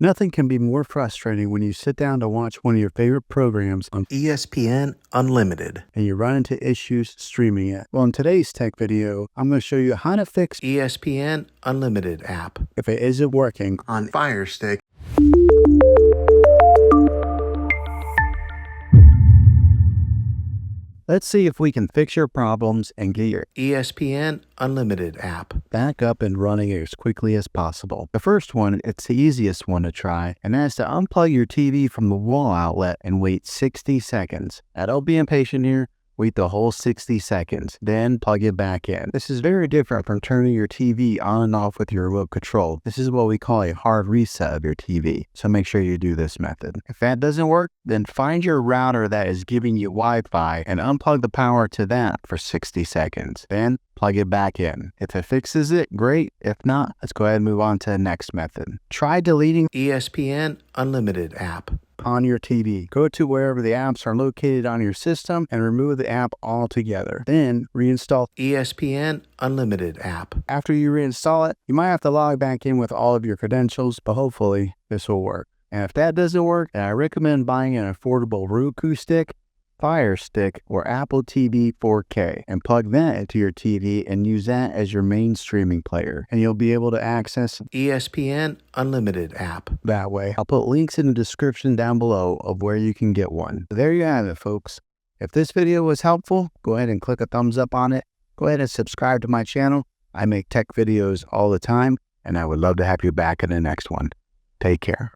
Nothing can be more frustrating when you sit down to watch one of your favorite programs on ESPN Unlimited. and you run into issues streaming it. Well, in today's tech video, I'm going to show you how to fix ESPN Unlimited app if it isn't working. on Firestick. Let's see if we can fix your problems and get your ESPN Unlimited app. back up and running as quickly as possible. The first one, it's the easiest one to try, and that's to unplug your TV from the wall outlet and wait 60 seconds. Now, don't be impatient here. Wait the whole 60 seconds, then plug it back in. This is very different from turning your TV on and off with your remote control. This is what we call a hard reset of your TV, so make sure you do this method. If that doesn't work, then find your router that is giving you Wi-Fi and unplug the power to that for 60 seconds. Then plug it back in. If it fixes it, great. If not, let's go ahead and move on to the next method. Try deleting ESPN Unlimited app on your TV. Go to wherever the apps are located on your system and remove the app altogether. Then reinstall ESPN Unlimited app. After you reinstall it, you might have to log back in with all of your credentials, but hopefully this will work. And if that doesn't work, then I recommend buying an affordable Roku stick, Firestick, or Apple TV 4K and plug that into your TV and use that as your main streaming player. And you'll be able to access ESPN Unlimited app that way. I'll put links in the description down below of where you can get one. There you have it, folks. If this video was helpful, go ahead and click a thumbs up on it. Go ahead and subscribe to my channel. I make tech videos all the time, and I would love to have you back in the next one. Take care.